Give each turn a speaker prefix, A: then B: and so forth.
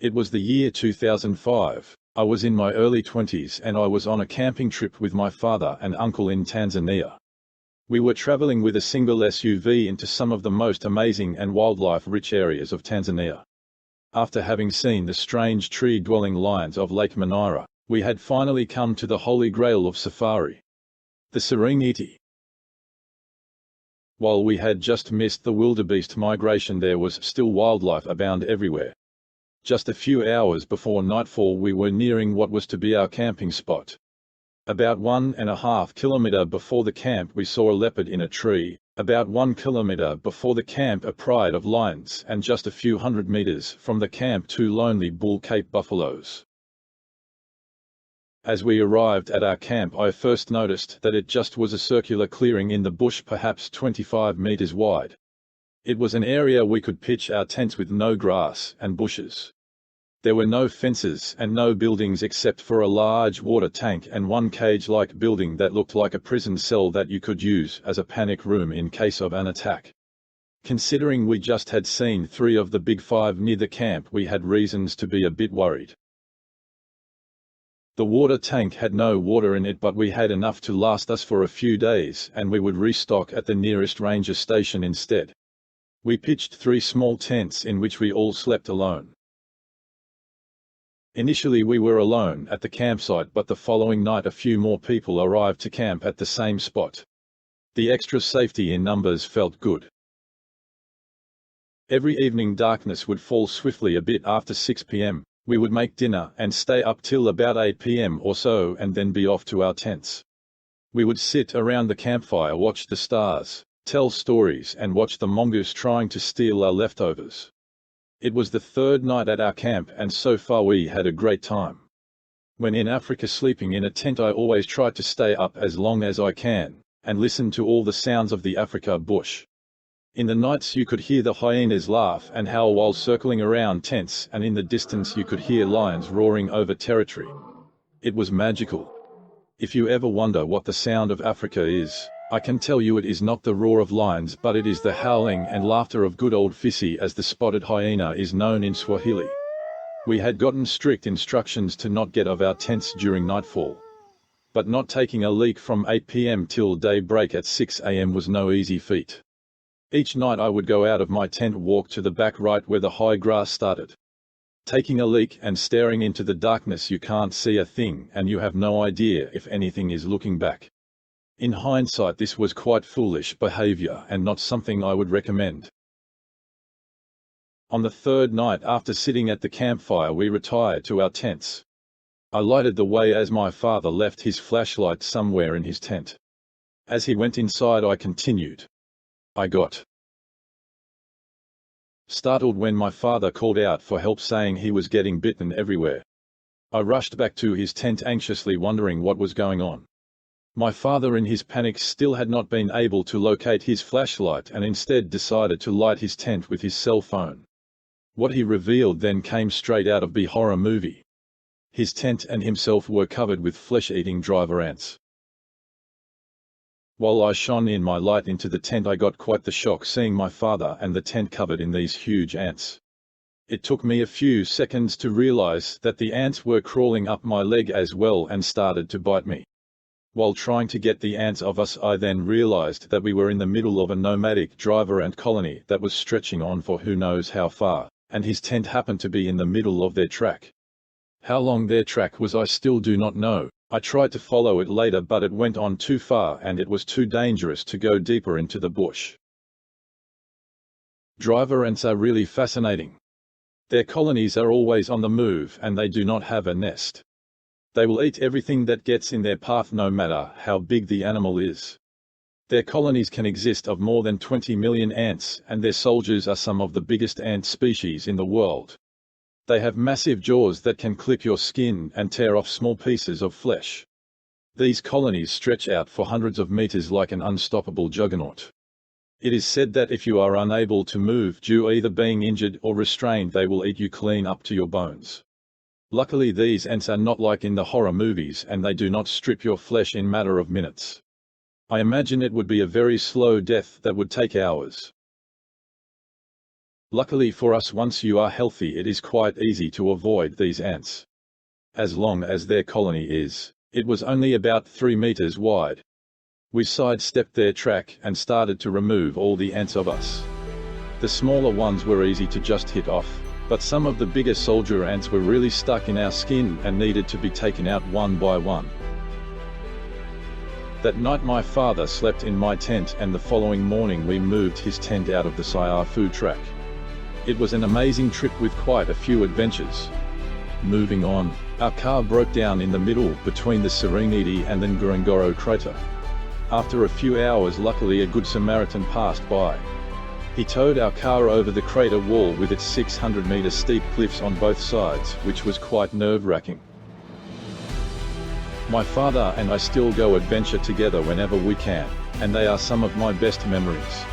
A: It was the year 2005. I was in my early 20s and I was on a camping trip with my father and uncle in Tanzania. We were traveling with a single SUV into some of the most amazing and wildlife-rich areas of Tanzania. After having seen the strange tree-dwelling lions of Lake Manaira, we had finally come to the holy grail of safari, the Serengeti. While we had just missed the wildebeest migration, there was still wildlife abound everywhere. Just a few hours before nightfall we were nearing what was to be our camping spot. About 1.5 kilometers before the camp we saw a leopard in a tree, about 1 kilometer before the camp a pride of lions, and just a few hundred meters from the camp 2 lonely bull Cape buffaloes. As we arrived at our camp I first noticed that it just was a circular clearing in the bush perhaps 25 meters wide. It was an area we could pitch our tents with no grass and bushes. There were no fences and no buildings except for a large water tank and one cage-like building that looked like a prison cell that you could use as a panic room in case of an attack. Considering we just had seen 3 of the big 5 near the camp, we had reasons to be a bit worried. The water tank had no water in it, but we had enough to last us for a few days, and we would restock at the nearest ranger station instead. We pitched 3 small tents in which we all slept alone. Initially we were alone at the campsite, but the following night a few more people arrived to camp at the same spot. The extra safety in numbers felt good. Every evening darkness would fall swiftly a bit after 6 p.m. We would make dinner and stay up till about 8 p.m. or so and then be off to our tents. We would sit around the campfire, watch the stars, tell stories and watch the mongoose trying to steal our leftovers. It was the 3rd night at our camp and so far we had a great time. When in Africa sleeping in a tent I always try to stay up as long as I can, and listen to all the sounds of the Africa bush. In the nights you could hear the hyenas laugh and howl while circling around tents, and in the distance you could hear lions roaring over territory. It was magical. If you ever wonder what the sound of Africa is, I can tell you it is not the roar of lions, but it is the howling and laughter of good old Fisi, as the spotted hyena is known in Swahili. We had gotten strict instructions to not get of our tents during nightfall. But not taking a leak from 8 p.m. till daybreak at 6 a.m. was no easy feat. Each night I would go out of my tent, walk to the back right where the high grass started. Taking a leak and staring into the darkness, you can't see a thing and you have no idea if anything is looking back. In hindsight this was quite foolish behavior and not something I would recommend. On the 3rd night after sitting at the campfire we retired to our tents. I lighted the way as my father left his flashlight somewhere in his tent. As he went inside I continued. I got startled when my father called out for help, saying he was getting bitten everywhere. I rushed back to his tent anxiously wondering what was going on. My father in his panic still had not been able to locate his flashlight and instead decided to light his tent with his cell phone. What he revealed then came straight out of a horror movie. His tent and himself were covered with flesh-eating driver ants. While I shone in my light into the tent I got quite the shock seeing my father and the tent covered in these huge ants. It took me a few seconds to realize that the ants were crawling up my leg as well and started to bite me. While trying to get the ants off us I then realized that we were in the middle of a nomadic driver ant colony that was stretching on for who knows how far, and his tent happened to be in the middle of their track. How long their track was I still do not know. I tried to follow it later but it went on too far and it was too dangerous to go deeper into the bush. Driver ants are really fascinating. Their colonies are always on the move and they do not have a nest. They will eat everything that gets in their path no matter how big the animal is. Their colonies can exist of more than 20 million ants and their soldiers are some of the biggest ant species in the world. They have massive jaws that can clip your skin and tear off small pieces of flesh. These colonies stretch out for hundreds of meters like an unstoppable juggernaut. It is said that if you are unable to move due either being injured or restrained, they will eat you clean up to your bones. Luckily these ants are not like in the horror movies and they do not strip your flesh in matter of minutes. I imagine it would be a very slow death that would take hours. Luckily for us, once you are healthy, it is quite easy to avoid these ants. As long as their colony is, it was only about 3 meters wide. We sidestepped their track and started to remove all the ants of us. The smaller ones were easy to just hit off, but some of the bigger soldier ants were really stuck in our skin and needed to be taken out one by one. That night my father slept in my tent, and the following morning we moved his tent out of the Sayar food track. It was an amazing trip with quite a few adventures. Moving on, our car broke down in the middle between the Serengeti and the Ngorongoro crater. After a few hours, luckily a good Samaritan passed by. He towed our car over the crater wall with its 600-meter steep cliffs on both sides, which was quite nerve-wracking. My father and I still go adventure together whenever we can, and they are some of my best memories.